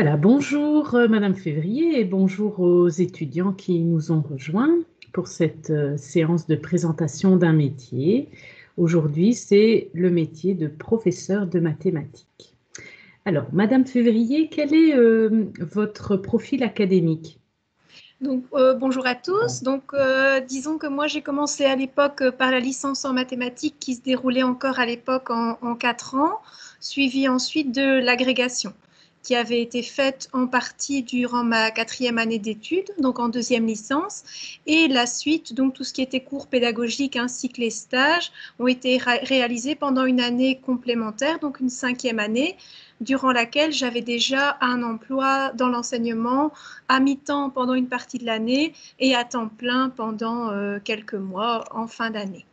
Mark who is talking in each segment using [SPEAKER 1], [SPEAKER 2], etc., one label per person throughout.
[SPEAKER 1] Voilà, bonjour Madame Février et bonjour aux étudiants qui nous ont rejoints pour cette séance de présentation d'un métier. Aujourd'hui, c'est le métier de professeur de mathématiques. Alors, Madame Février, quel est votre profil académique?
[SPEAKER 2] Donc, bonjour à tous. Donc, disons que moi, j'ai commencé à l'époque par la licence en mathématiques qui se déroulait encore à l'époque en 4 ans, suivie ensuite de l'agrégation qui avait été faite en partie durant ma 4e année d'études, donc en 2e licence, et la suite, donc tout ce qui était cours pédagogiques ainsi que les stages, ont été réalisés pendant une année complémentaire, donc une 5e année, durant laquelle j'avais déjà un emploi dans l'enseignement à mi-temps pendant une partie de l'année et à temps plein pendant quelques mois en fin d'année.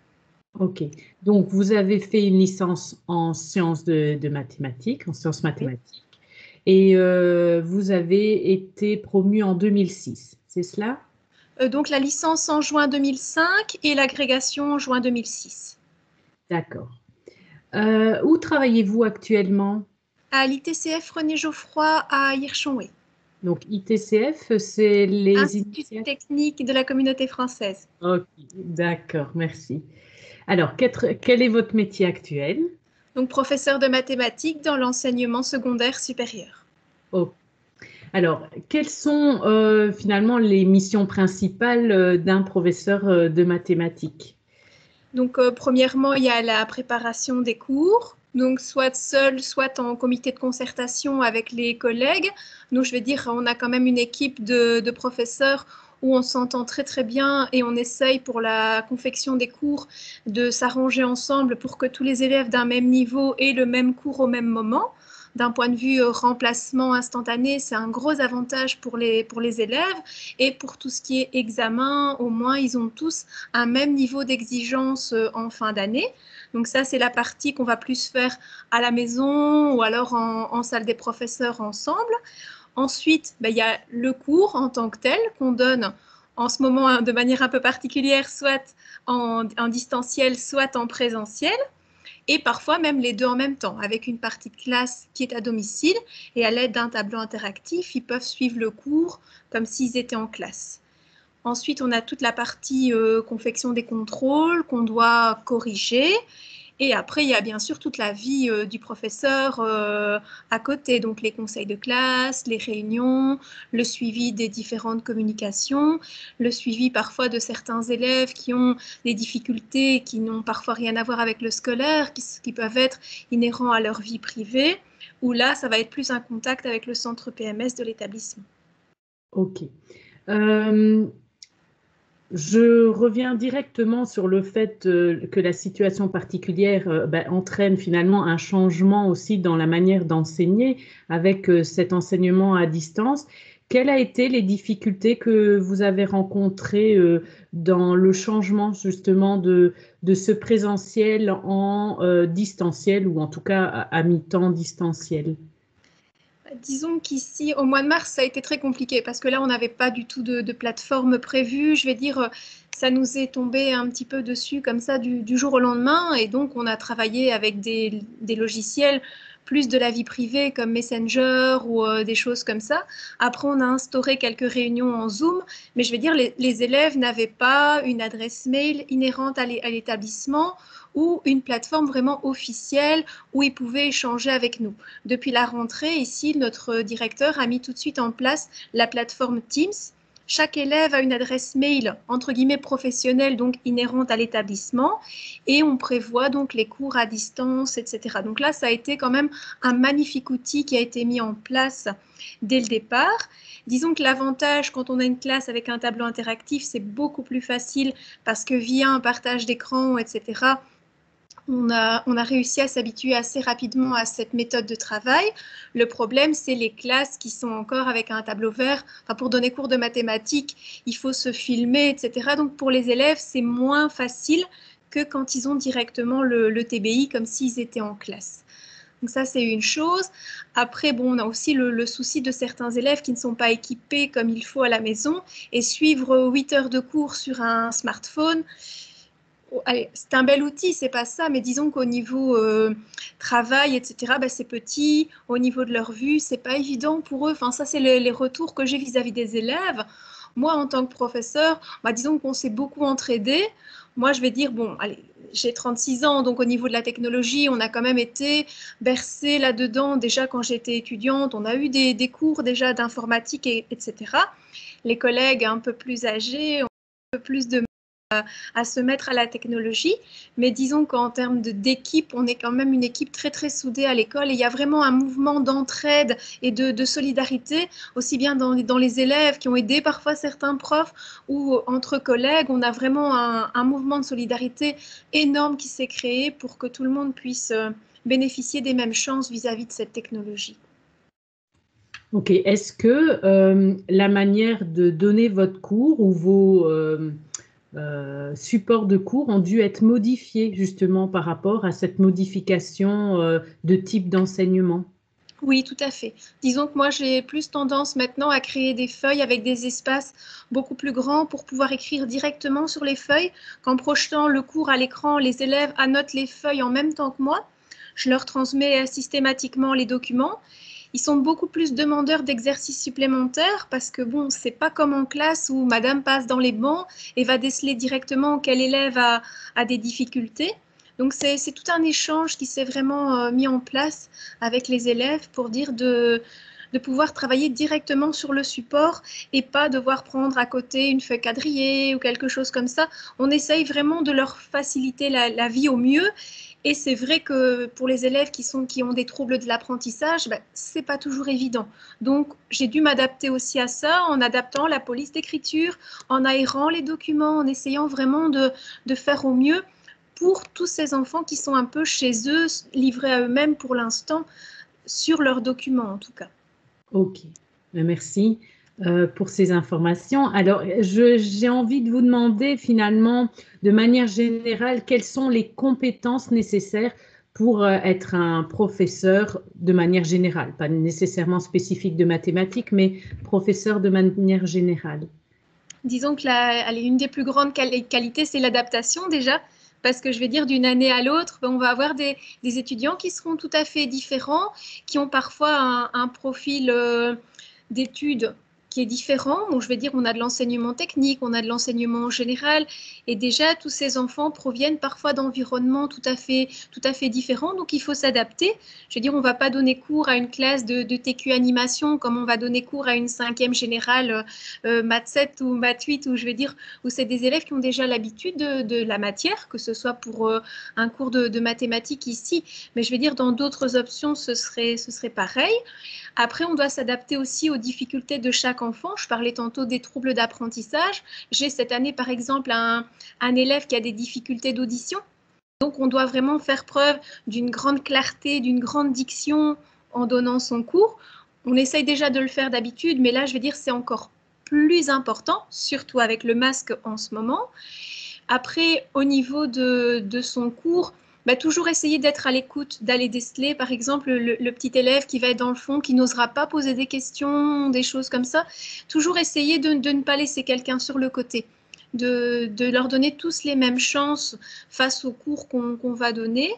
[SPEAKER 1] Ok, donc vous avez fait une licence en sciences de mathématiques, en sciences mathématiques, et vous avez été promu en 2006, c'est cela?
[SPEAKER 2] Donc la licence en juin 2005 et l'agrégation en juin 2006.
[SPEAKER 1] D'accord. Où travaillez-vous actuellement?
[SPEAKER 2] À l'ITCF René Geoffroy à Hirschonwey,
[SPEAKER 1] Donc, ITCF, c'est les
[SPEAKER 2] Institut
[SPEAKER 1] initiales.
[SPEAKER 2] technique de la communauté française.
[SPEAKER 1] Ok, d'accord, merci. Alors, quel est votre métier actuel?
[SPEAKER 2] Donc professeur de mathématiques dans l'enseignement secondaire supérieur.
[SPEAKER 1] Oh. Alors, quelles sont finalement les missions principales d'un professeur de mathématiques?
[SPEAKER 2] Donc, premièrement, il y a la préparation des cours, donc soit seul, soit en comité de concertation avec les collègues. Nous, je vais dire, on a quand même une équipe de professeurs où on s'entend très très bien et on essaye pour la confection des cours de s'arranger ensemble pour que tous les élèves d'un même niveau aient le même cours au même moment. D'un point de vue remplacement instantané, c'est un gros avantage pour les élèves. Et pour tout ce qui est examen, au moins, ils ont tous un même niveau d'exigence en fin d'année. Donc ça, c'est la partie qu'on va plus faire à la maison ou alors en salle des professeurs ensemble. Ensuite, il y a le cours en tant que tel qu'on donne en ce moment de manière un peu particulière, soit en distanciel, soit en présentiel. Et parfois même les deux en même temps, avec une partie de classe qui est à domicile et à l'aide d'un tableau interactif, ils peuvent suivre le cours comme s'ils étaient en classe. Ensuite, on a toute la partie confection des contrôles qu'on doit corriger. Et après, il y a bien sûr toute la vie du professeur à côté, donc les conseils de classe, les réunions, le suivi des différentes communications, le suivi parfois de certains élèves qui ont des difficultés qui n'ont parfois rien à voir avec le scolaire, qui peuvent être inhérents à leur vie privée, où là, ça va être plus un contact avec le centre PMS de l'établissement.
[SPEAKER 1] Ok. Euh, Je reviens directement sur le fait que la situation particulière entraîne finalement un changement aussi dans la manière d'enseigner avec cet enseignement à distance. Quelles ont été les difficultés que vous avez rencontrées dans le changement justement de ce présentiel en distanciel ou en tout cas à mi-temps distanciel?
[SPEAKER 2] Disons qu'ici, au mois de mars, ça a été très compliqué parce que là, on n'avait pas du tout de plateforme prévue. Je vais dire, ça nous est tombé un petit peu dessus comme ça du jour au lendemain. Et donc, on a travaillé avec des logiciels plus de la vie privée comme Messenger ou des choses comme ça. Après, on a instauré quelques réunions en Zoom. Mais je vais dire, les élèves n'avaient pas une adresse mail inhérente à l'établissement ou une plateforme vraiment officielle où ils pouvaient échanger avec nous. Depuis la rentrée, ici, notre directeur a mis tout de suite en place la plateforme Teams. Chaque élève a une adresse mail entre guillemets professionnelle, donc inhérente à l'établissement, et on prévoit donc les cours à distance, etc. Donc là, ça a été quand même un magnifique outil qui a été mis en place dès le départ. Disons que l'avantage quand on a une classe avec un tableau interactif, c'est beaucoup plus facile parce que via un partage d'écran, etc., on a réussi à s'habituer assez rapidement à cette méthode de travail. Le problème, c'est les classes qui sont encore avec un tableau vert. Enfin, pour donner cours de mathématiques, il faut se filmer, etc. Donc, pour les élèves, c'est moins facile que quand ils ont directement le TBI, comme s'ils étaient en classe. Donc ça, c'est une chose. Après, bon, on a aussi le souci de certains élèves qui ne sont pas équipés comme il faut à la maison et suivre 8 heures de cours sur un smartphone. allez, c'est un bel outil, c'est pas ça, mais disons qu'au niveau travail, etc., ben, c'est petit. Au niveau de leur vue, c'est pas évident pour eux. Enfin, ça, c'est les retours que j'ai vis-à-vis des élèves. Moi, en tant que professeur, bah, disons qu'on s'est beaucoup entraidés. Moi, je vais dire, bon, allez, j'ai 36 ans, donc au niveau de la technologie, on a quand même été bercé là-dedans. Déjà, quand j'étais étudiante, on a eu des cours déjà d'informatique, etc. Les collègues un peu plus âgés ont un peu plus de à se mettre à la technologie, mais disons qu'en termes d'équipe, on est quand même une équipe très très soudée à l'école et il y a vraiment un mouvement d'entraide et de solidarité, aussi bien dans les élèves qui ont aidé parfois certains profs ou entre collègues, on a vraiment un mouvement de solidarité énorme qui s'est créé pour que tout le monde puisse bénéficier des mêmes chances vis-à-vis de cette technologie.
[SPEAKER 1] Ok, est-ce que la manière de donner votre cours ou vos supports de cours ont dû être modifiés justement par rapport à cette modification de type d'enseignement?
[SPEAKER 2] Oui, tout à fait. Disons que moi, j'ai plus tendance maintenant à créer des feuilles avec des espaces beaucoup plus grands pour pouvoir écrire directement sur les feuilles. Qu'en projetant le cours à l'écran, les élèves annotent les feuilles en même temps que moi. Je leur transmets systématiquement les documents. Ils sont beaucoup plus demandeurs d'exercices supplémentaires parce que bon, c'est pas comme en classe où madame passe dans les bancs et va déceler directement quel élève a des difficultés. Donc c'est tout un échange qui s'est vraiment mis en place avec les élèves pour dire de pouvoir travailler directement sur le support et pas devoir prendre à côté une feuille quadrillée ou quelque chose comme ça. On essaye vraiment de leur faciliter la vie au mieux. Et c'est vrai que pour les élèves qui ont des troubles de l'apprentissage, ben, c'est pas toujours évident. Donc, j'ai dû m'adapter aussi à ça en adaptant la police d'écriture, en aérant les documents, en essayant vraiment de faire au mieux pour tous ces enfants qui sont un peu chez eux, livrés à eux-mêmes pour l'instant, sur leurs documents en tout cas.
[SPEAKER 1] Ok, merci pour ces informations. Alors, j'ai envie de vous demander finalement, de manière générale, quelles sont les compétences nécessaires pour être un professeur de manière générale, pas nécessairement spécifique de mathématiques, mais professeur de manière générale.
[SPEAKER 2] Disons que une des plus grandes qualités, c'est l'adaptation déjà, parce que je vais dire d'une année à l'autre, on va avoir des étudiants qui seront tout à fait différents, qui ont parfois un profil d'études qui est différent. Donc, je vais dire, on a de l'enseignement technique, on a de l'enseignement général, et déjà, tous ces enfants proviennent parfois d'environnements tout à fait différents, donc il faut s'adapter. Je veux dire, on ne va pas donner cours à une classe de TQ animation comme on va donner cours à une 5e générale maths 7 ou maths 8, où je vais dire, où c'est des élèves qui ont déjà l'habitude de la matière, que ce soit pour un cours de mathématiques ici, mais je vais dire, dans d'autres options, ce serait pareil. Après, on doit s'adapter aussi aux difficultés de chaque enfant. Je parlais tantôt des troubles d'apprentissage. J'ai cette année, par exemple, un élève qui a des difficultés d'audition. Donc, on doit vraiment faire preuve d'une grande clarté, d'une grande diction en donnant son cours. On essaye déjà de le faire d'habitude, mais là, je vais dire, c'est encore plus important, surtout avec le masque en ce moment. Après, au niveau de son cours, bah, toujours essayer d'être à l'écoute, d'aller déceler, par exemple, le petit élève qui va être dans le fond, qui n'osera pas poser des questions, des choses comme ça. Toujours essayer de ne pas laisser quelqu'un sur le côté, de leur donner tous les mêmes chances face aux cours qu'on va donner.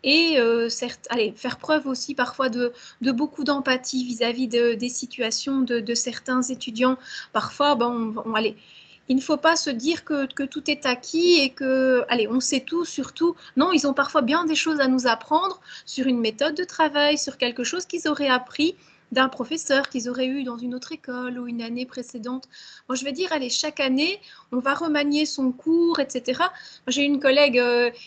[SPEAKER 2] Et certes, allez, faire preuve aussi parfois de beaucoup d'empathie vis-à-vis des situations de certains étudiants. Parfois, bon, allez, il ne faut pas se dire que tout est acquis et que, allez, on sait tout, surtout. Non, ils ont parfois bien des choses à nous apprendre sur une méthode de travail, sur quelque chose qu'ils auraient appris d'un professeur qu'ils auraient eu dans une autre école ou une année précédente. Moi, je vais dire, allez, chaque année, on va remanier son cours, etc. J'ai une collègue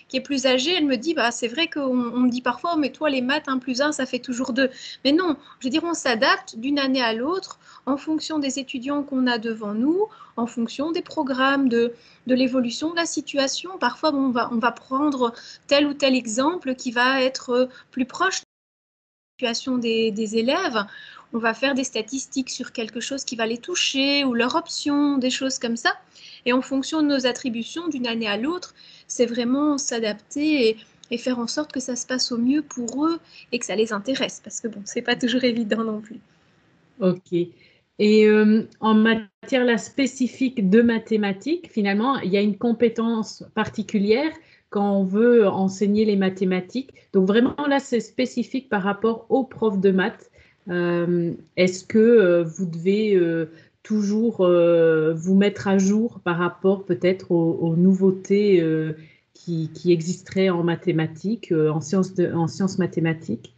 [SPEAKER 2] qui est plus âgée, elle me dit, bah, c'est vrai qu'on me dit parfois, oh, mais toi, les maths, 1 plus 1, ça fait toujours 2. Mais non, je veux dire, on s'adapte d'une année à l'autre en fonction des étudiants qu'on a devant nous, en fonction des programmes, de l'évolution de la situation. Parfois, bon, on va prendre tel ou tel exemple qui va être plus proche de la situation des élèves. On va faire des statistiques sur quelque chose qui va les toucher ou leur option, des choses comme ça. Et en fonction de nos attributions d'une année à l'autre, c'est vraiment s'adapter et faire en sorte que ça se passe au mieux pour eux et que ça les intéresse. Parce que bon, c'est pas toujours évident non plus.
[SPEAKER 1] Ok. Et en matière là, spécifique de mathématiques, finalement, il y a une compétence particulière quand on veut enseigner les mathématiques. Donc vraiment, là, c'est spécifique par rapport aux profs de maths. Est-ce que vous devez toujours vous mettre à jour par rapport peut-être aux nouveautés qui existeraient en mathématiques, en sciences mathématiques?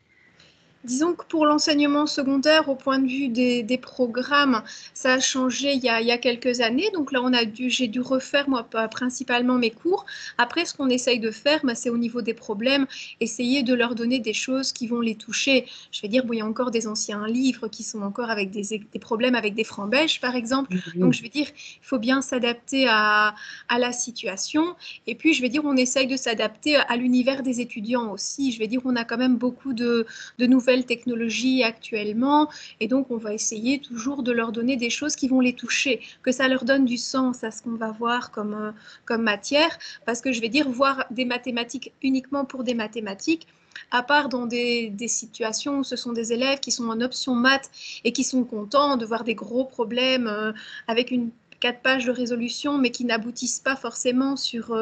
[SPEAKER 2] Disons que pour l'enseignement secondaire, au point de vue des programmes, ça a changé il y a quelques années. Donc là, j'ai dû refaire, moi, principalement mes cours. Après, ce qu'on essaye de faire, bah, c'est au niveau des problèmes, essayer de leur donner des choses qui vont les toucher. Je vais dire, bon, il y a encore des anciens livres qui sont encore avec des problèmes avec des francs belges, par exemple. Donc, je vais dire, il faut bien s'adapter à la situation. Et puis, je vais dire, on essaye de s'adapter à l'univers des étudiants aussi. Je vais dire, on a quand même beaucoup de nouvelles technologies actuellement, et donc on va essayer toujours de leur donner des choses qui vont les toucher, que ça leur donne du sens à ce qu'on va voir comme matière, parce que je vais dire, voir des mathématiques uniquement pour des mathématiques, à part dans des situations où ce sont des élèves qui sont en option maths et qui sont contents de voir des gros problèmes avec 4 pages de résolution, mais qui n'aboutissent pas forcément sur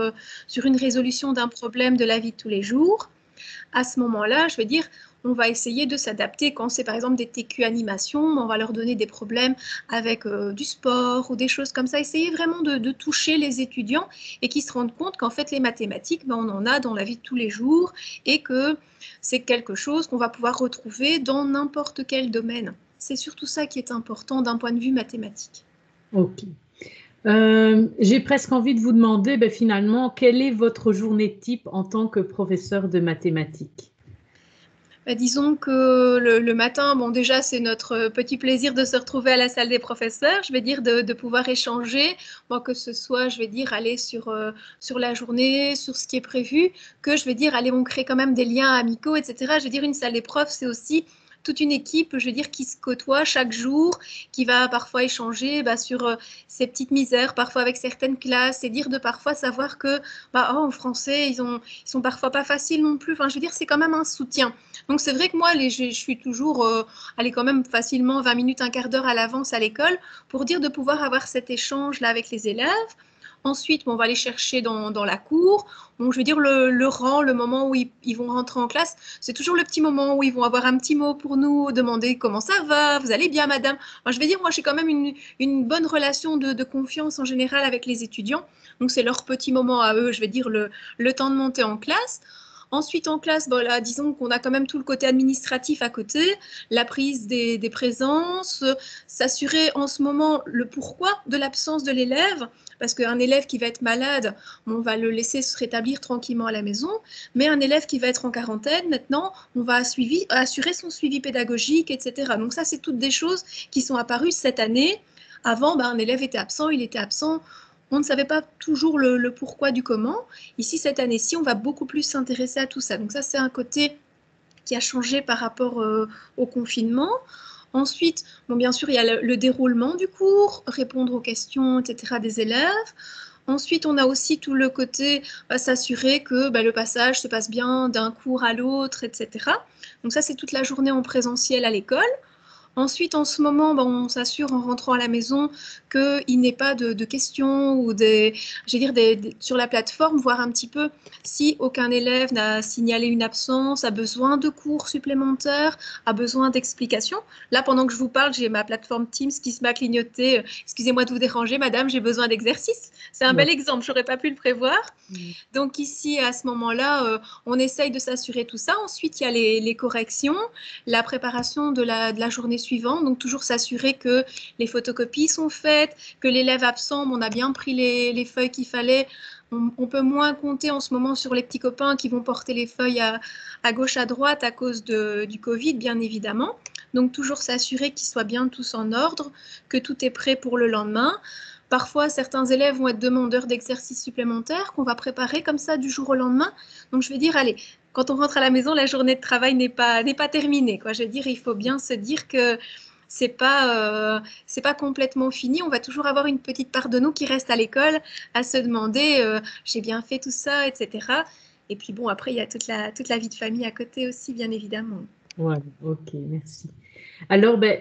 [SPEAKER 2] une résolution d'un problème de la vie de tous les jours. À ce moment-là, je vais dire, on va essayer de s'adapter. Quand c'est par exemple des TQ animation, on va leur donner des problèmes avec du sport ou des choses comme ça. Essayer vraiment de toucher les étudiants et qu'ils se rendent compte qu'en fait, les mathématiques, ben, on en a dans la vie de tous les jours et que c'est quelque chose qu'on va pouvoir retrouver dans n'importe quel domaine. C'est surtout ça qui est important d'un point de vue mathématique.
[SPEAKER 1] Ok. J'ai presque envie de vous demander, ben, finalement, quelle est votre journée type en tant que professeur de mathématiques?
[SPEAKER 2] Bah, disons que le matin, bon, déjà, c'est notre petit plaisir de se retrouver à la salle des professeurs, je vais dire, de pouvoir échanger, moi, que ce soit, je vais dire, aller sur la journée, sur ce qui est prévu, que je vais dire, allez, on crée quand même des liens amicaux, etc. Je veux dire, une salle des profs, c'est aussi toute une équipe, je veux dire, qui se côtoie chaque jour, qui va parfois échanger bah, sur ces petites misères, parfois avec certaines classes, et dire de parfois savoir que, bah, oh, en français, ils sont parfois pas faciles non plus. Enfin, je veux dire, c'est quand même un soutien. Donc c'est vrai que moi, je suis toujours allée quand même facilement 20 minutes, un quart d'heure à l'avance à l'école pour dire de pouvoir avoir cet échange-là avec les élèves. Ensuite, on va les chercher dans la cour. Bon, je veux dire, le rang, le moment où ils vont rentrer en classe, c'est toujours le petit moment où ils vont avoir un petit mot pour nous, demander comment ça va, vous allez bien, madame. Moi, je vais dire, moi, j'ai quand même une bonne relation de confiance en général avec les étudiants. Donc, c'est leur petit moment à eux, je vais dire, le temps de monter en classe. Ensuite, en classe, bon, là, disons qu'on a quand même tout le côté administratif à côté, la prise des présences, s'assurer en ce moment le pourquoi de l'absence de l'élève, parce qu'un élève qui va être malade, on va le laisser se rétablir tranquillement à la maison, mais un élève qui va être en quarantaine, maintenant, on va assurer son suivi pédagogique, etc. Donc ça, c'est toutes des choses qui sont apparues cette année. Avant, ben, un élève était absent, il était absent. On ne savait pas toujours le pourquoi du comment. Ici, cette année-ci, on va beaucoup plus s'intéresser à tout ça. Donc ça, c'est un côté qui a changé par rapport au confinement. Ensuite, bon, bien sûr, il y a le déroulement du cours, répondre aux questions, etc. des élèves. Ensuite, on a aussi tout le côté s'assurer que le passage se passe bien d'un cours à l'autre, etc. Donc ça, c'est toute la journée en présentiel à l'école. Ensuite, en ce moment, on s'assure en rentrant à la maison qu'il n'ait pas de questions ou sur la plateforme, voir un petit peu si aucun élève n'a signalé une absence, a besoin de cours supplémentaires, a besoin d'explications. Là, pendant que je vous parle, j'ai ma plateforme Teams qui se met à clignoter. Excusez-moi de vous déranger, madame, j'ai besoin d'exercice. C'est un bel exemple, j'aurais pas pu le prévoir. Donc ici, à ce moment-là, on essaye de s'assurer tout ça. Ensuite, il y a les corrections, la préparation de la journée suivante. Donc toujours s'assurer que les photocopies sont faites, que l'élève absent, on a bien pris les feuilles qu'il fallait. On peut moins compter en ce moment sur les petits copains qui vont porter les feuilles à gauche, à droite à cause du Covid, bien évidemment. Donc toujours s'assurer qu'ils soient bien tous en ordre, que tout est prêt pour le lendemain. Parfois, certains élèves vont être demandeurs d'exercices supplémentaires qu'on va préparer comme ça du jour au lendemain. Donc, je vais dire, allez, quand on rentre à la maison, la journée de travail n'est pas terminée, quoi. Je veux dire, il faut bien se dire que c'est pas complètement fini. On va toujours avoir une petite part de nous qui reste à l'école à se demander, j'ai bien fait tout ça, etc. Et puis bon, après, il y a toute la vie de famille à côté aussi, bien évidemment.
[SPEAKER 1] Ouais, ok, merci. Alors, ben,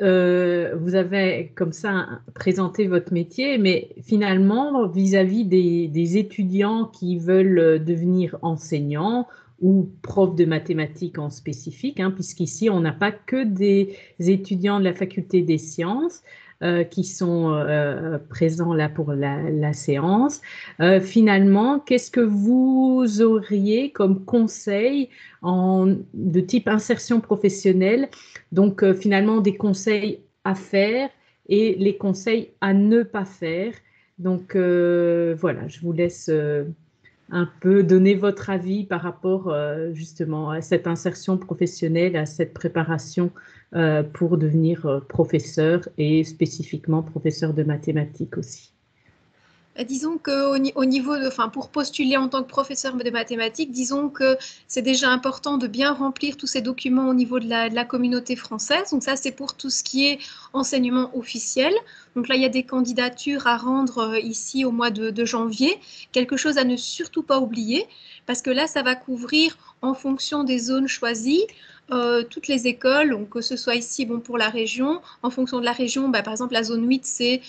[SPEAKER 1] vous avez comme ça présenté votre métier, mais finalement, vis-à-vis des étudiants qui veulent devenir enseignants ou profs de mathématiques en spécifique, hein, puisqu'ici, on n'a pas que des étudiants de la faculté des sciences qui sont présents là pour la séance. Finalement, qu'est-ce que vous auriez comme conseil de type insertion professionnelle? Donc, finalement, des conseils à faire et les conseils à ne pas faire. Donc, voilà, je vous laisse un peu donner votre avis par rapport justement à cette insertion professionnelle, à cette préparation pour devenir professeur et spécifiquement professeur de mathématiques aussi.
[SPEAKER 2] Disons qu'au niveau enfin, pour postuler en tant que professeur de mathématiques, disons que c'est déjà important de bien remplir tous ces documents au niveau de la communauté française. Donc ça, c'est pour tout ce qui est enseignement officiel. Donc là, il y a des candidatures à rendre ici au mois de janvier. Quelque chose à ne surtout pas oublier, parce que là, ça va couvrir en fonction des zones choisies. Toutes les écoles, donc que ce soit ici bon, pour la région, en fonction de la région, bah, par exemple la zone 8 c'est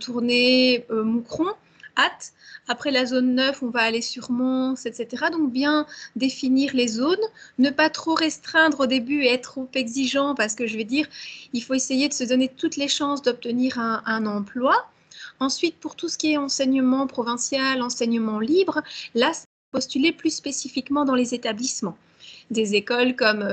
[SPEAKER 2] Tournai, Moucron, Hâte. Après la zone 9, on va aller sur Mons, etc. Donc bien définir les zones, ne pas trop restreindre au début et être trop exigeant parce que je vais dire, il faut essayer de se donner toutes les chances d'obtenir un emploi. Ensuite, pour tout ce qui est enseignement provincial, enseignement libre, là, postuler plus spécifiquement dans les établissements. Des écoles comme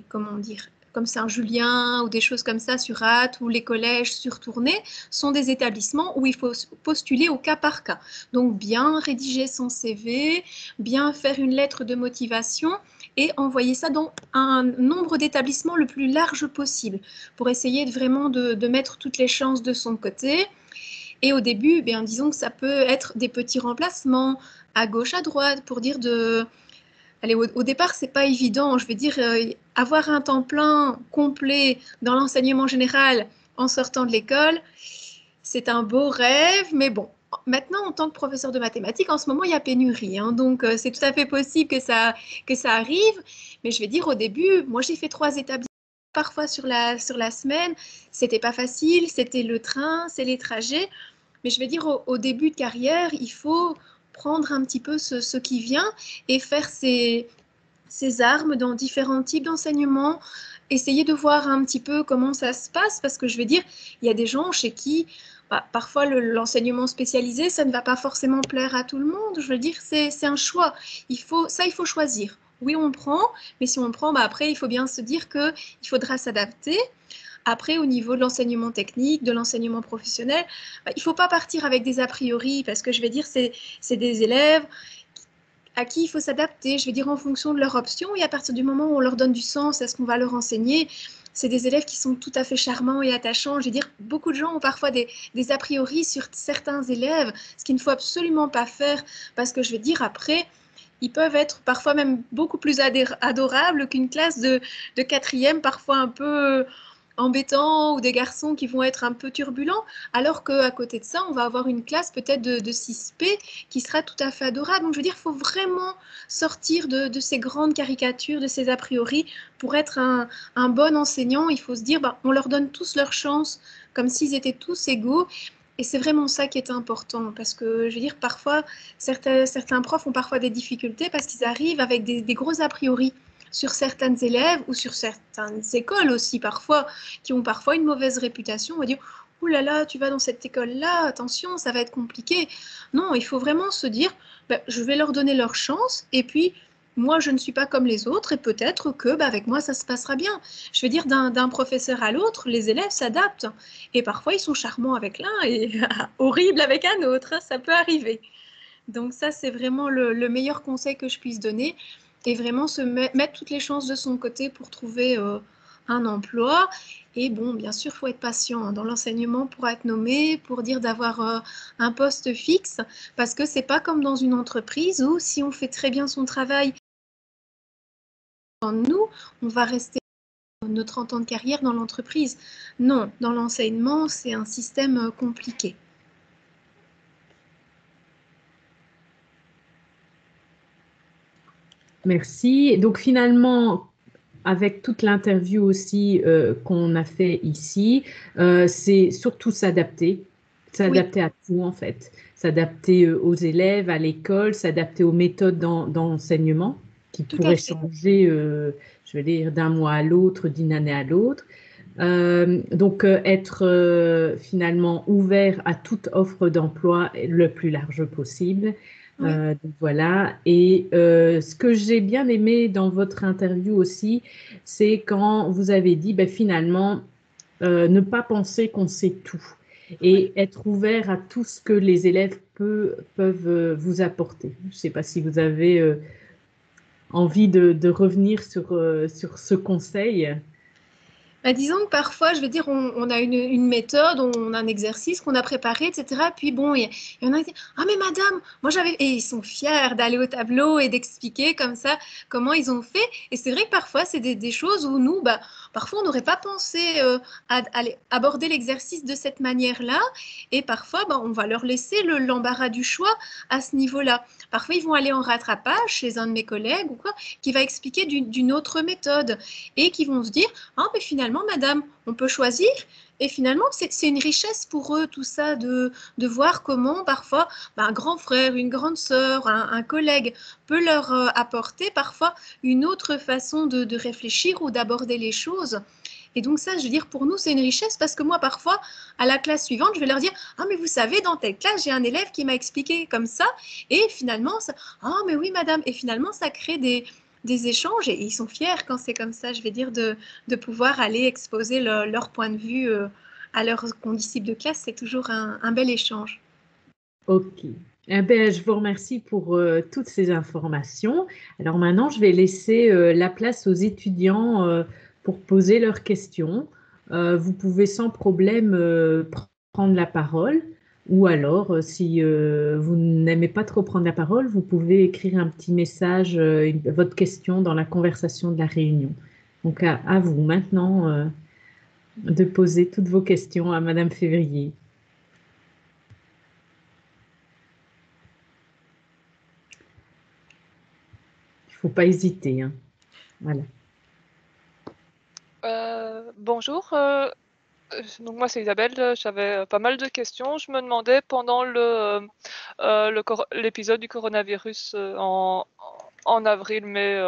[SPEAKER 2] comment dire, comme Saint-Julien ou des choses comme ça sur Hâte ou les collèges sur Tournai sont des établissements où il faut postuler au cas par cas. Donc bien rédiger son CV, bien faire une lettre de motivation et envoyer ça dans un nombre d'établissements le plus large possible pour essayer vraiment de mettre toutes les chances de son côté. Et au début, bien, disons que ça peut être des petits remplacements à gauche, à droite pour dire de allez, au départ, c'est pas évident. Je veux dire, avoir un temps plein complet dans l'enseignement général en sortant de l'école, c'est un beau rêve, mais bon. Maintenant, en tant que professeur de mathématiques, en ce moment, il y a pénurie, hein, donc c'est tout à fait possible que ça arrive. Mais je vais dire, au début, moi, j'ai fait 3 établissements parfois sur la semaine. C'était pas facile, c'était le train, c'est les trajets. Mais je vais dire, au début de carrière, il faut prendre un petit peu ce qui vient et faire ses armes dans différents types d'enseignements, essayer de voir un petit peu comment ça se passe, parce que je vais dire, il y a des gens chez qui parfois l'enseignement spécialisé, ça ne va pas forcément plaire à tout le monde. Je veux dire, c'est un choix. Il faut choisir. Oui, on prend, mais si on prend, après, il faut bien se dire qu'il faudra s'adapter. Après, au niveau de l'enseignement technique, de l'enseignement professionnel, il ne faut pas partir avec des a priori, parce que je vais dire, c'est des élèves à qui il faut s'adapter, je vais dire en fonction de leur option, et à partir du moment où on leur donne du sens à ce qu'on va leur enseigner, c'est des élèves qui sont tout à fait charmants et attachants. Je veux dire, beaucoup de gens ont parfois des a priori sur certains élèves, ce qu'il ne faut absolument pas faire, parce que je vais dire après, ils peuvent être parfois même beaucoup plus adorables qu'une classe de quatrième, parfois un peu embêtants, ou des garçons qui vont être un peu turbulents, alors qu'à côté de ça, on va avoir une classe peut-être de 6P qui sera tout à fait adorable. Donc je veux dire, il faut vraiment sortir de ces grandes caricatures, de ces a priori. Pour être un bon enseignant, il faut se dire, on leur donne tous leur chance, comme s'ils étaient tous égaux. Et c'est vraiment ça qui est important, parce que, je veux dire, parfois, certains profs ont parfois des difficultés parce qu'ils arrivent avec des gros a priori sur certains élèves ou sur certaines écoles aussi parfois, qui ont parfois une mauvaise réputation. On va dire, ouh là là, tu vas dans cette école-là, attention, ça va être compliqué. Non, il faut vraiment se dire, je vais leur donner leur chance, et puis moi, je ne suis pas comme les autres, et peut-être que avec moi, ça se passera bien. Je veux dire, d'un professeur à l'autre, les élèves s'adaptent. Et parfois, ils sont charmants avec l'un et horribles avec un autre. Ça peut arriver. Donc ça, c'est vraiment le meilleur conseil que je puisse donner. Et vraiment se mettre toutes les chances de son côté pour trouver un emploi. Et bon, bien sûr, il faut être patient dans l'enseignement pour être nommé, pour dire d'avoir un poste fixe. Parce que c'est pas comme dans une entreprise où si on fait très bien son travail, nous, on va rester nos 30 ans de carrière dans l'entreprise. Non, dans l'enseignement, c'est un système compliqué.
[SPEAKER 1] Merci. Donc finalement, avec toute l'interview aussi qu'on a fait ici, c'est surtout s'adapter à tout en fait, s'adapter aux élèves, à l'école, s'adapter aux méthodes d'enseignement qui
[SPEAKER 2] Tout à
[SPEAKER 1] pourraient
[SPEAKER 2] fait.
[SPEAKER 1] changer, je vais dire, d'un mois à l'autre, d'une année à l'autre. Donc, être finalement ouvert à toute offre d'emploi le plus large possible.
[SPEAKER 2] Oui,
[SPEAKER 1] Donc voilà. Et ce que j'ai bien aimé dans votre interview aussi, c'est quand vous avez dit, ben, finalement, ne pas penser qu'on sait tout et être ouvert à tout ce que les élèves peuvent vous apporter. Je ne sais pas si vous avez envie de revenir sur ce conseil.
[SPEAKER 2] bah, disons que parfois, je veux dire, on a une méthode, on a un exercice qu'on a préparé, etc. Puis bon, il y en a qui disent, ah mais madame, moi j'avais... Et ils sont fiers d'aller au tableau et d'expliquer comme ça comment ils ont fait. Et c'est vrai que parfois, c'est des choses où nous, bah, parfois, on n'aurait pas pensé à aller aborder l'exercice de cette manière-là. Et parfois, bah, on va leur laisser l'embarras du choix à ce niveau-là. Parfois, ils vont aller en rattrapage chez un de mes collègues ou quoi, qui va expliquer d'une autre méthode et qui vont se dire, ah, mais finalement, madame, on peut choisir. Et finalement, c'est une richesse pour eux, tout ça, de voir comment parfois bah, un grand frère, une grande sœur, un collègue peut leur apporter parfois une autre façon de réfléchir ou d'aborder les choses. Et donc ça, je veux dire, pour nous, c'est une richesse parce que moi, parfois, à la classe suivante, je vais leur dire, ah, mais vous savez, dans telle classe, j'ai un élève qui m'a expliqué comme ça. Et finalement, ça, ah, mais oui, madame. Et finalement, ça crée des échanges et ils sont fiers quand c'est comme ça, je vais dire, de pouvoir aller exposer leur point de vue à leurs condisciples de classe. C'est toujours un bel échange.
[SPEAKER 1] Ok. Eh ben, je vous remercie pour toutes ces informations. Alors maintenant, je vais laisser la place aux étudiants pour poser leurs questions. Vous pouvez sans problème prendre la parole ou alors, si vous n'aimez pas trop prendre la parole, vous pouvez écrire un petit message, votre question dans la conversation de la réunion. Donc à vous maintenant de poser toutes vos questions à Madame Février. Il ne faut pas hésiter, hein. Voilà.
[SPEAKER 3] Bonjour, donc moi c'est Isabelle, j'avais pas mal de questions. Je me demandais pendant l'épisode du coronavirus en avril, mai,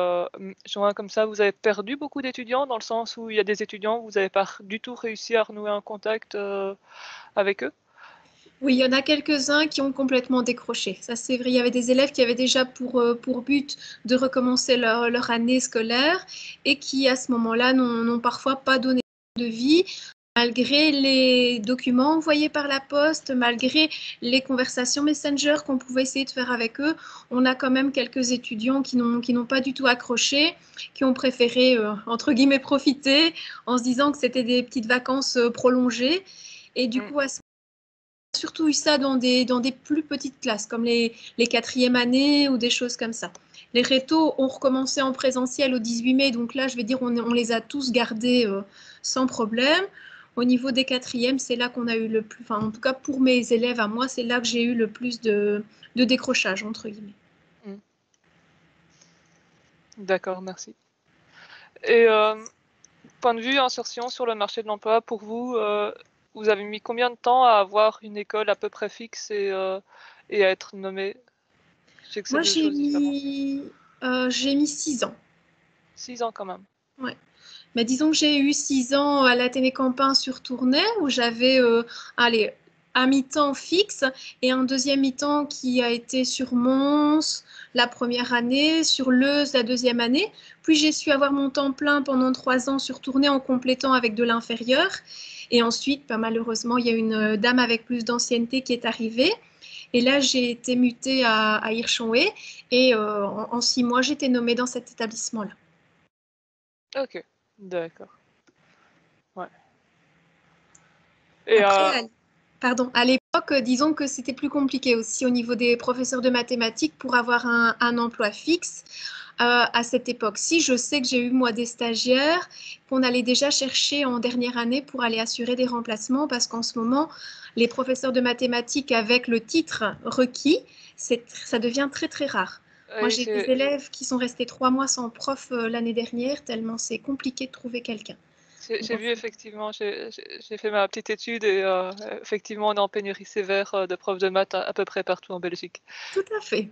[SPEAKER 3] juin, comme ça, vous avez perdu beaucoup d'étudiants dans le sens où il y a des étudiants, vous n'avez pas du tout réussi à renouer un contact avec eux?
[SPEAKER 2] Oui, il y en a quelques-uns qui ont complètement décroché. Ça, c'est vrai. Il y avait des élèves qui avaient déjà pour but de recommencer leur année scolaire et qui, à ce moment-là, n'ont parfois pas donné de vie, malgré les documents envoyés par la poste, malgré les conversations Messenger qu'on pouvait essayer de faire avec eux. On a quand même quelques étudiants qui n'ont pas du tout accroché, qui ont préféré, entre guillemets, profiter en se disant que c'était des petites vacances prolongées. Et du coup, à ce surtout eu ça dans des plus petites classes, comme les quatrièmes années ou des choses comme ça. Les rétos ont recommencé en présentiel au 18 mai, donc là, je vais dire, on les a tous gardés sans problème. Au niveau des quatrièmes, c'est là qu'on a eu le plus, enfin, en tout cas pour mes élèves à moi, c'est là que j'ai eu le plus de décrochage, entre guillemets.
[SPEAKER 3] D'accord, merci. Et point de vue insertion sur le marché de l'emploi, pour vous, vous avez mis combien de temps à avoir une école à peu près fixe et à être nommé? Je sais que c'est
[SPEAKER 2] Moi,
[SPEAKER 3] deux choses différentes.
[SPEAKER 2] j'ai mis 6 ans.
[SPEAKER 3] 6 ans quand même.
[SPEAKER 2] Ouais. Mais disons que j'ai eu 6 ans à l'Athénée Campin sur Tournai où j'avais allez, un mi-temps fixe et un deuxième mi-temps qui a été sur Mons la première année, sur Leuze la deuxième année. Puis j'ai su avoir mon temps plein pendant 3 ans sur Tournai en complétant avec de l'inférieur. Et ensuite, bah, malheureusement, il y a une dame avec plus d'ancienneté qui est arrivée. Et là, j'ai été mutée à Hirschonwey et en 6 mois, j'ai été nommée dans cet établissement-là.
[SPEAKER 3] Ok, d'accord. Ouais. Et
[SPEAKER 2] Après, pardon, à l'époque, disons que c'était plus compliqué aussi au niveau des professeurs de mathématiques pour avoir un emploi fixe. À cette époque-ci, je sais que j'ai eu, moi, des stagiaires qu'on allait déjà chercher en dernière année pour aller assurer des remplacements parce qu'en ce moment, les professeurs de mathématiques avec le titre requis, ça devient très, très rare. Moi,
[SPEAKER 3] Oui,
[SPEAKER 2] j'ai des élèves qui sont restés 3 mois sans prof l'année dernière, tellement c'est compliqué de trouver quelqu'un. Donc,
[SPEAKER 3] j'ai vu effectivement, j'ai fait ma petite étude et effectivement, on est en pénurie sévère de profs de maths à peu près partout en Belgique.
[SPEAKER 2] tout à fait,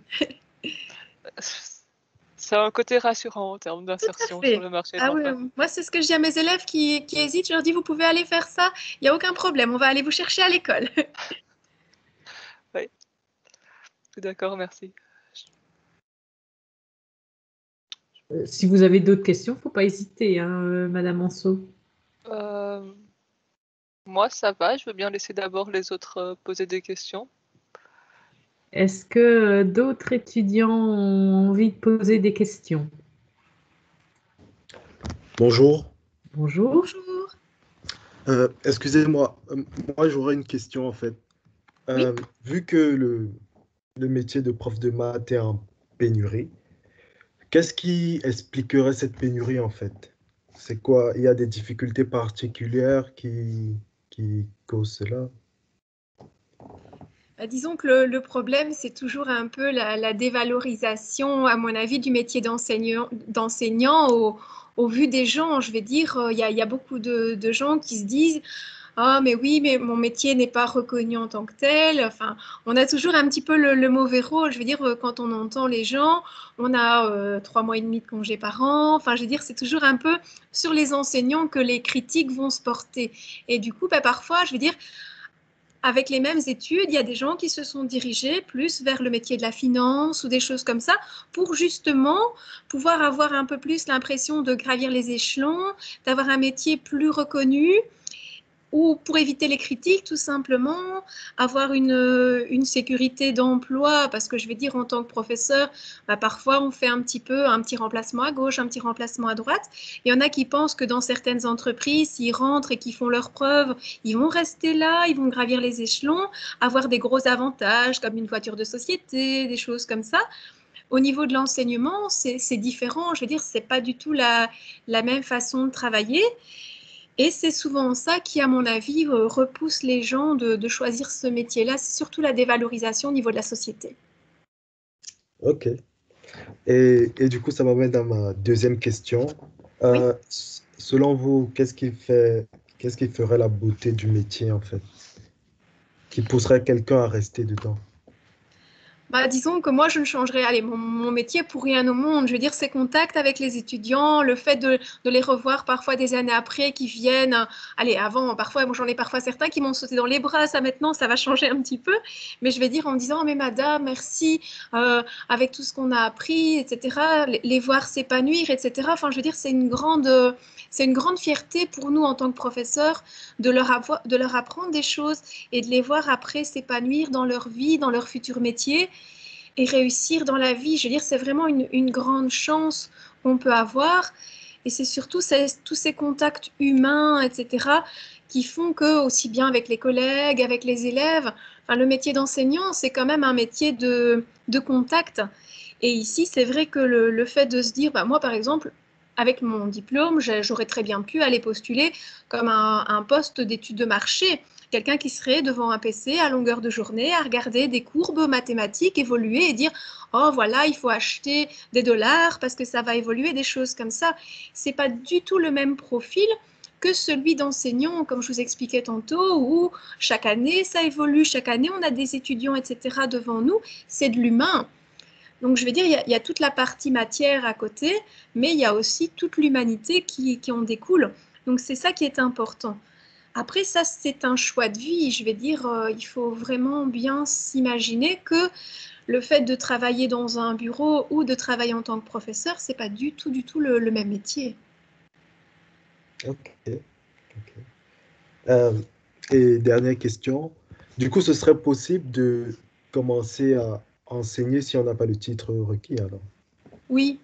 [SPEAKER 3] C'est un côté rassurant en termes
[SPEAKER 2] tout à
[SPEAKER 3] d'insertion sur
[SPEAKER 2] fait.
[SPEAKER 3] le marché de
[SPEAKER 2] Ah oui,
[SPEAKER 3] l'emploi.
[SPEAKER 2] moi, c'est ce que je dis à mes élèves qui hésitent. Je leur dis, vous pouvez aller faire ça, il n'y a aucun problème, on va aller vous chercher à l'école.
[SPEAKER 3] Oui, tout d'accord, merci.
[SPEAKER 1] Si vous avez d'autres questions, il ne faut pas hésiter, hein, Madame Anceau.
[SPEAKER 3] Euh, Moi, ça va, je veux bien laisser d'abord les autres poser des questions.
[SPEAKER 1] Est-ce que d'autres étudiants ont envie de poser des questions?
[SPEAKER 4] Bonjour.
[SPEAKER 1] Bonjour.
[SPEAKER 2] Bonjour.
[SPEAKER 4] Excusez-moi, moi j'aurais une question en fait.
[SPEAKER 2] Oui.
[SPEAKER 4] Vu que le métier de prof de maths est en pénurie, qu'est-ce qui expliquerait cette pénurie en fait? C'est quoi? Il y a des difficultés particulières qui causent cela?
[SPEAKER 2] Bah, disons que le problème, c'est toujours un peu la dévalorisation, à mon avis, du métier d'enseignant au vu des gens. Je vais dire, il y a beaucoup de gens qui se disent, ah, mais oui, mais mon métier n'est pas reconnu en tant que tel. Enfin, on a toujours un petit peu le mauvais rôle. Je veux dire, quand on entend les gens, on a 3 mois et demi de congé par an. Enfin, je veux dire, c'est toujours un peu sur les enseignants que les critiques vont se porter. Et du coup, bah, parfois, je veux dire, avec les mêmes études, il y a des gens qui se sont dirigés plus vers le métier de la finance ou des choses comme ça pour justement pouvoir avoir un peu plus l'impression de gravir les échelons, d'avoir un métier plus reconnu ou pour éviter les critiques, tout simplement, avoir une sécurité d'emploi, parce que je vais dire, en tant que professeur, bah, parfois on fait un petit remplacement à gauche, un petit remplacement à droite. Il y en a qui pensent que dans certaines entreprises, s'ils rentrent et qu'ils font leurs preuves, ils vont rester là, ils vont gravir les échelons, avoir des gros avantages comme une voiture de société, des choses comme ça. Au niveau de l'enseignement, c'est différent. Je veux dire, c'est pas du tout la même façon de travailler. Et c'est souvent ça qui, à mon avis, repousse les gens de choisir ce métier-là. C'est surtout la dévalorisation au niveau de la société.
[SPEAKER 4] Ok. Et du coup, ça m'amène à ma deuxième question.
[SPEAKER 2] Oui.
[SPEAKER 4] Selon vous, qu'est-ce qui ferait la beauté du métier en fait, qui pousserait quelqu'un à rester dedans?
[SPEAKER 2] Bah, disons que moi, je ne changerais allez, mon métier pour rien au monde. Je veux dire, ces contacts avec les étudiants, le fait de les revoir parfois des années après, qui viennent. Allez, avant, parfois, moi, j'en ai parfois certains qui m'ont sauté dans les bras. Ça, maintenant, ça va changer un petit peu. Mais je vais dire en me disant, mais madame, merci, avec tout ce qu'on a appris, etc., les voir s'épanouir, etc. Enfin, je veux dire, c'est une grande fierté pour nous en tant que professeurs de leur apprendre des choses et de les voir après s'épanouir dans leur vie, dans leur futur métier et réussir dans la vie. Je veux dire, c'est vraiment une grande chance qu'on peut avoir. Et c'est surtout tous ces contacts humains, etc., qui font que, aussi bien avec les collègues, avec les élèves, enfin, le métier d'enseignant, c'est quand même un métier de contact. Et ici, c'est vrai que le fait de se dire, bah, moi, par exemple, avec mon diplôme, j'aurais très bien pu aller postuler comme un poste d'études de marché. Quelqu'un qui serait devant un PC à longueur de journée à regarder des courbes mathématiques évoluer et dire oh voilà, il faut acheter des dollars parce que ça va évoluer, des choses comme ça. C'est pas du tout le même profil que celui d'enseignant, comme je vous expliquais tantôt, où chaque année ça évolue, chaque année on a des étudiants, etc. devant nous. C'est de l'humain. Donc, je vais dire, il y a toute la partie matière à côté, mais il y a aussi toute l'humanité qui en découle. Donc, c'est ça qui est important. Après, ça, c'est un choix de vie. Je vais dire, il faut vraiment bien s'imaginer que le fait de travailler dans un bureau ou de travailler en tant que professeur, c'est pas du tout le même métier.
[SPEAKER 4] Ok, ok. Euh, et dernière question. Du coup, ce serait possible de commencer à enseigner si on n'a pas le titre requis alors?
[SPEAKER 2] Oui,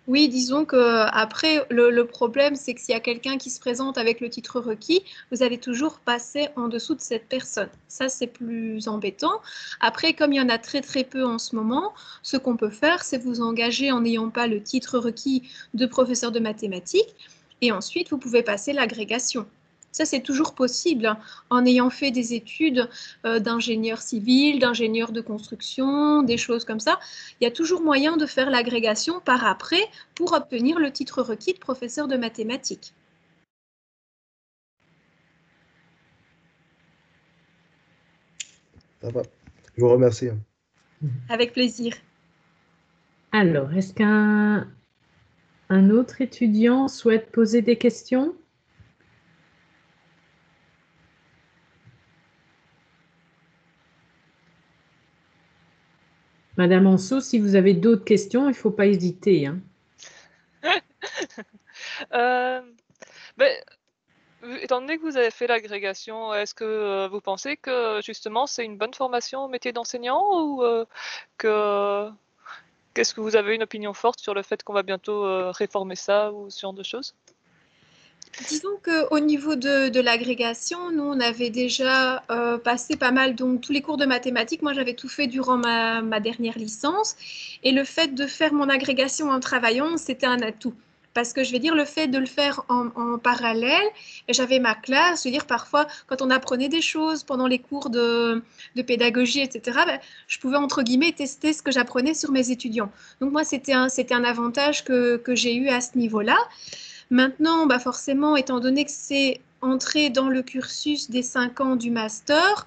[SPEAKER 2] oui, disons que après le problème, c'est que s'il y a quelqu'un qui se présente avec le titre requis, vous allez toujours passer en dessous de cette personne. Ça, c'est plus embêtant. Après, comme il y en a très très peu en ce moment, ce qu'on peut faire, c'est vous engager en n'ayant pas le titre requis de professeur de mathématiques, et ensuite vous pouvez passer l'agrégation. Ça, c'est toujours possible hein, en ayant fait des études d'ingénieur civil, d'ingénieur de construction, des choses comme ça. Il y a toujours moyen de faire l'agrégation par après pour obtenir le titre requis de professeur de mathématiques.
[SPEAKER 4] Ça va. Je vous remercie.
[SPEAKER 2] Avec plaisir.
[SPEAKER 1] Alors, est-ce qu'un autre étudiant souhaite poser des questions? Madame Anceau, si vous avez d'autres questions, il ne faut pas hésiter, hein.
[SPEAKER 3] Ben, étant donné que vous avez fait l'agrégation, est-ce que vous pensez que justement c'est une bonne formation au métier d'enseignant ou qu'est-ce que vous avez une opinion forte sur le fait qu'on va bientôt réformer ça ou ce genre de choses?
[SPEAKER 2] Disons qu'au niveau de l'agrégation, nous, on avait déjà passé pas mal, donc tous les cours de mathématiques, moi j'avais tout fait durant ma dernière licence, et le fait de faire mon agrégation en travaillant, c'était un atout. Parce que je vais dire, le fait de le faire en parallèle, j'avais ma classe, je veux dire, parfois, quand on apprenait des choses pendant les cours de pédagogie, etc., ben, je pouvais, entre guillemets, tester ce que j'apprenais sur mes étudiants. Donc moi, c'était un avantage que j'ai eu à ce niveau-là. Maintenant, bah forcément, étant donné que c'est entré dans le cursus des 5 ans du master,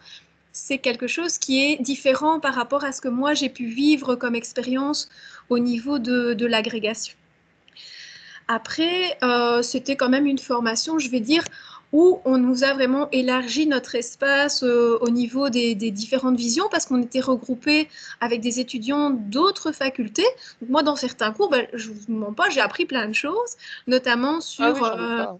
[SPEAKER 2] c'est quelque chose qui est différent par rapport à ce que moi j'ai pu vivre comme expérience au niveau de l'agrégation. Après, c'était quand même une formation, je vais dire, où on nous a vraiment élargi notre espace au niveau des différentes visions parce qu'on était regroupés avec des étudiants d'autres facultés. Donc moi, dans certains cours, ben, je ne vous mens pas, j'ai appris plein de choses, notamment
[SPEAKER 3] Ah oui,
[SPEAKER 2] sur
[SPEAKER 3] j'en doute pas.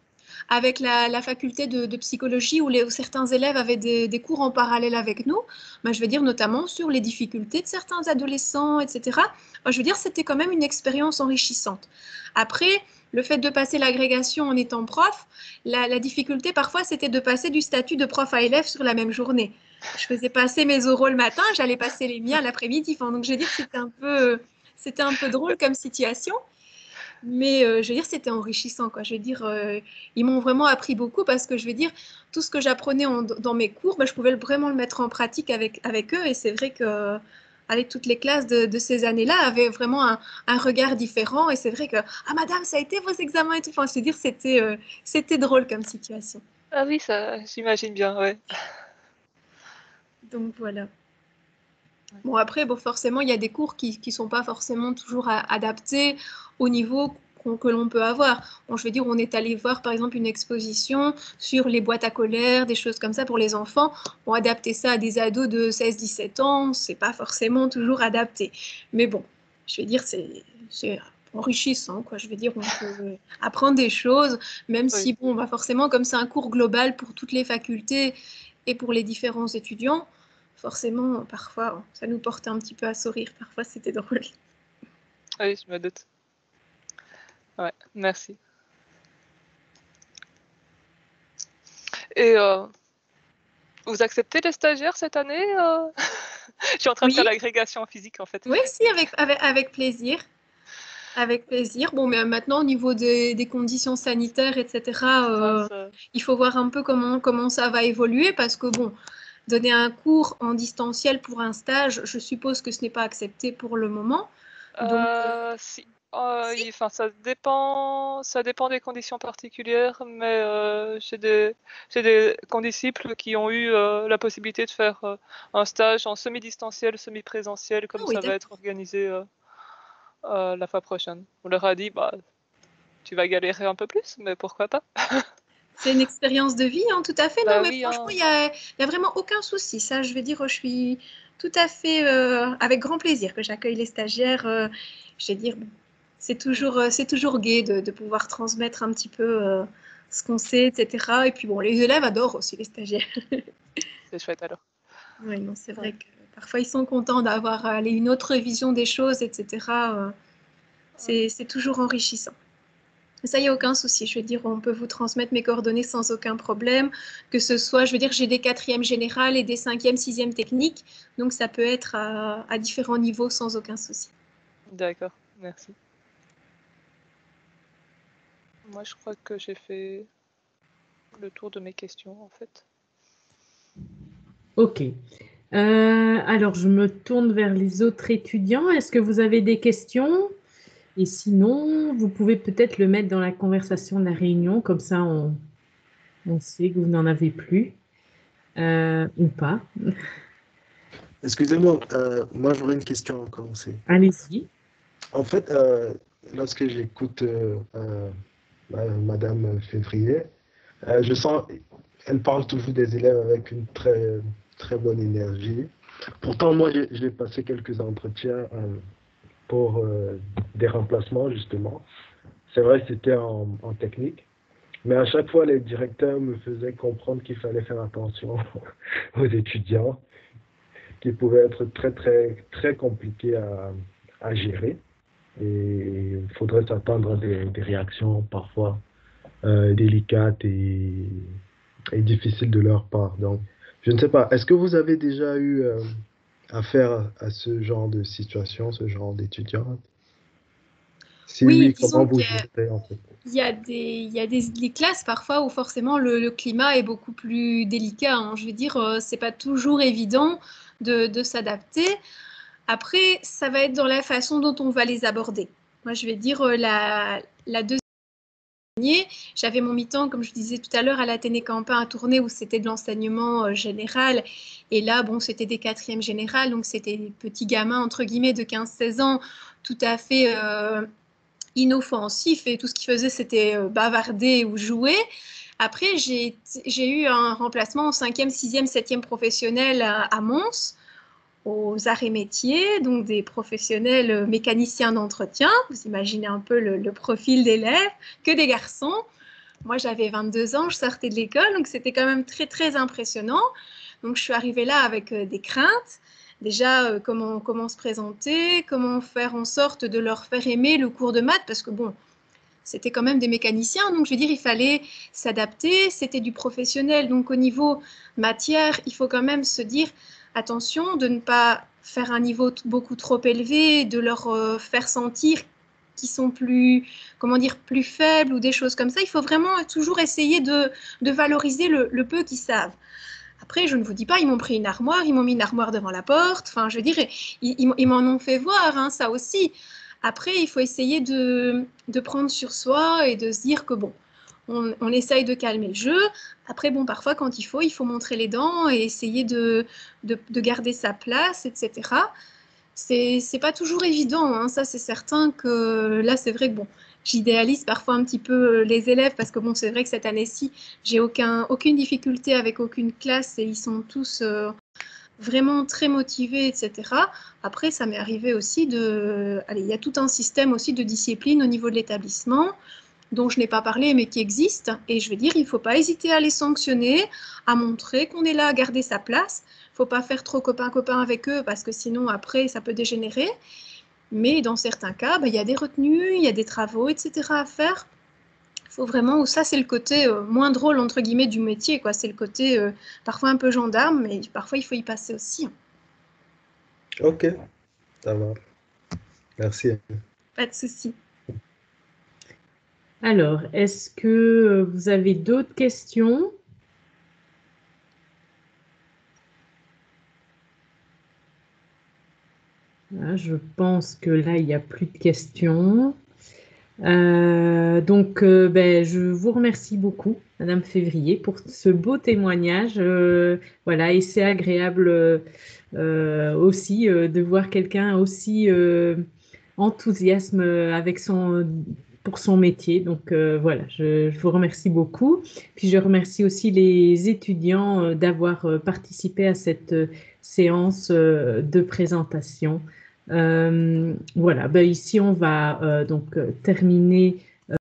[SPEAKER 2] avec la faculté de psychologie où certains élèves avaient des cours en parallèle avec nous. Ben, je veux dire notamment sur les difficultés de certains adolescents, etc. Ben, je veux dire, c'était quand même une expérience enrichissante. Après, le fait de passer l'agrégation en étant prof, la difficulté parfois, c'était de passer du statut de prof à élève sur la même journée. Je faisais passer mes oraux le matin, j'allais passer les miens l'après-midi. Enfin, donc, je veux dire, c'était un peu drôle comme situation. Mais je veux dire, c'était enrichissant, quoi. Je veux dire, ils m'ont vraiment appris beaucoup parce que je veux dire, tout ce que j'apprenais dans mes cours, ben, je pouvais vraiment le mettre en pratique avec eux. Et c'est vrai que avec toutes les classes de ces années-là, avaient vraiment un regard différent. Et c'est vrai que, ah madame, ça a été vos examens et tout. Enfin, je veux dire, c'était drôle comme situation.
[SPEAKER 3] Ah oui, ça, j'imagine bien, ouais.
[SPEAKER 2] Donc voilà. Bon, après, bon, forcément, il y a des cours qui ne sont pas forcément toujours adaptés au niveau que l'on peut avoir. Bon, je veux dire, on est allé voir, par exemple, une exposition sur les boîtes à colère, des choses comme ça pour les enfants. Bon, adapter ça à des ados de 16-17 ans, c'est pas forcément toujours adapté. Mais bon, je veux dire, c'est enrichissant, quoi. Je veux dire, on peut apprendre des choses, même
[SPEAKER 3] Oui.
[SPEAKER 2] si, bon, bah forcément, comme c'est un cours global pour toutes les facultés et pour les différents étudiants, forcément, parfois, ça nous portait un petit peu à sourire. Parfois, c'était drôle.
[SPEAKER 3] Oui, je me doute. Ouais, merci. Et vous acceptez les stagiaires cette année Je suis en train de faire
[SPEAKER 2] Oui,
[SPEAKER 3] l'agrégation en physique, en fait.
[SPEAKER 2] oui, si, avec plaisir. Avec plaisir. Bon, mais maintenant, au niveau des conditions sanitaires, etc., il faut voir un peu comment ça va évoluer parce que, bon, donner un cours en distanciel pour un stage, je suppose que ce n'est pas accepté pour le moment. Donc,
[SPEAKER 3] Si.
[SPEAKER 2] si.
[SPEAKER 3] Enfin, ça dépend des conditions particulières, mais j'ai des condisciples qui ont eu la possibilité de faire un stage en semi-distanciel, semi-présentiel,
[SPEAKER 2] Ah
[SPEAKER 3] comme
[SPEAKER 2] oui,
[SPEAKER 3] ça va être organisé la fois prochaine. On leur a dit, bah, tu vas galérer un peu plus, mais pourquoi pas?
[SPEAKER 2] C'est une expérience de vie, hein, tout à fait. Non,
[SPEAKER 3] Bah
[SPEAKER 2] mais
[SPEAKER 3] oui,
[SPEAKER 2] franchement,
[SPEAKER 3] hein.
[SPEAKER 2] y a vraiment aucun souci. Ça, je veux dire, je suis tout à fait avec grand plaisir que j'accueille les stagiaires. Je veux dire, bon, c'est toujours gai de pouvoir transmettre un petit peu ce qu'on sait, etc. Et puis, bon, les élèves adorent aussi les stagiaires.
[SPEAKER 3] C'est chouette alors.
[SPEAKER 2] Oui, non, c'est vrai
[SPEAKER 3] Ouais.
[SPEAKER 2] que parfois, ils sont contents d'avoir une autre vision des choses, etc. C'est toujours enrichissant. Ça, il n'y a aucun souci. Je veux dire, on peut vous transmettre mes coordonnées sans aucun problème. Que ce soit, je veux dire, j'ai des quatrièmes générales et des cinquièmes, sixièmes techniques. Donc, ça peut être à différents niveaux sans aucun souci.
[SPEAKER 3] D'accord, merci. Moi, je crois que j'ai fait le tour de mes questions, en fait.
[SPEAKER 1] Ok. Alors, je me tourne vers les autres étudiants. Est-ce que vous avez des questions? Et sinon, vous pouvez peut-être le mettre dans la conversation de la réunion, comme ça on sait que vous n'en avez plus ou pas.
[SPEAKER 4] Excusez-moi, moi j'aurais une question à commencer.
[SPEAKER 1] Allez-y.
[SPEAKER 4] En fait, lorsque j'écoute Madame Février, je sens, elle parle toujours des élèves avec une très, très bonne énergie. Pourtant, moi, j'ai passé quelques entretiens pour des remplacements, justement. C'est vrai, c'était en technique. Mais à chaque fois, les directeurs me faisaient comprendre qu'il fallait faire attention aux étudiants, qui pouvaient être très, très, très compliqués à gérer. Et il faudrait s'attendre à des réactions parfois délicates et difficiles de leur part. Donc, je ne sais pas, est-ce que vous avez déjà eu affaire à ce genre de situation, ce genre d'étudiants? Si
[SPEAKER 2] Oui,
[SPEAKER 4] oui, comment
[SPEAKER 2] disons
[SPEAKER 4] vous
[SPEAKER 2] qu'il
[SPEAKER 4] gérez en fait?
[SPEAKER 2] y a des classes parfois où forcément le climat est beaucoup plus délicat, hein. Je veux dire, c'est pas toujours évident de s'adapter. Après, ça va être dans la façon dont on va les aborder. Moi, je vais dire la deuxième année, j'avais mon mi-temps, comme je disais tout à l'heure, à l'Athénée Campin à Tournai où c'était de l'enseignement général. Et là, bon, c'était des quatrièmes générales, donc c'était des petits gamins, entre guillemets, de 15-16 ans, tout à fait inoffensif et tout ce qu'il faisait, c'était bavarder ou jouer. Après, j'ai eu un remplacement en 5e, 6e, 7e professionnel à Mons, aux arts et métiers, donc des professionnels mécaniciens d'entretien. Vous imaginez un peu le profil d'élèves, que des garçons. Moi, j'avais 22 ans, je sortais de l'école, donc c'était quand même très, très impressionnant. Donc, je suis arrivée là avec des craintes. Déjà, comment se présenter, comment faire en sorte de leur faire aimer le cours de maths, parce que bon, c'était quand même des mécaniciens, donc je veux dire, il fallait s'adapter, c'était du professionnel. Donc, au niveau matière, il faut quand même se dire, attention de ne pas faire un niveau beaucoup trop élevé, de leur faire sentir qu'ils sont plus, comment dire, plus faibles ou des choses comme ça. Il faut vraiment toujours essayer de valoriser le peu qu'ils savent. Après, je ne vous dis pas, ils m'ont pris une armoire, ils m'ont mis une armoire devant la porte. Enfin, je veux dire, ils m'en ont fait voir, hein, ça aussi. Après, il faut essayer de prendre sur soi et de se dire que bon, on essaye de calmer le jeu. Après, bon, parfois, quand il faut montrer les dents et essayer de garder sa place, etc. C'est pas toujours évident, hein. Ça, c'est certain que là, c'est vrai que bon, j'idéalise parfois un petit peu les élèves parce que bon, c'est vrai que cette année-ci, j'ai aucune difficulté avec aucune classe et ils sont tous vraiment très motivés, etc. Après, ça m'est arrivé aussi allez, il y a tout un système aussi de discipline au niveau de l'établissement dont je n'ai pas parlé mais qui existe. Et je veux dire, il ne faut pas hésiter à les sanctionner, à montrer qu'on est là à garder sa place. Il ne faut pas faire trop copain-copain avec eux parce que sinon, après, ça peut dégénérer. Mais dans certains cas, il y a des retenues, il y a des travaux, etc. à faire. Il faut vraiment, ça c'est le côté moins drôle, entre guillemets, du métier, quoi. C'est le côté parfois un peu gendarme, mais parfois il faut y passer aussi, hein.
[SPEAKER 4] Ok, ça va. Merci.
[SPEAKER 2] Pas de souci.
[SPEAKER 1] Alors, est-ce que vous avez d'autres questions? Je pense que là, il n'y a plus de questions. Donc, ben, je vous remercie beaucoup, Madame Février, pour ce beau témoignage. Voilà, et c'est agréable aussi de voir quelqu'un aussi enthousiaste pour son métier. Donc, voilà, je vous remercie beaucoup. Puis, je remercie aussi les étudiants d'avoir participé à cette séance de présentation. Voilà, ben ici on va donc terminer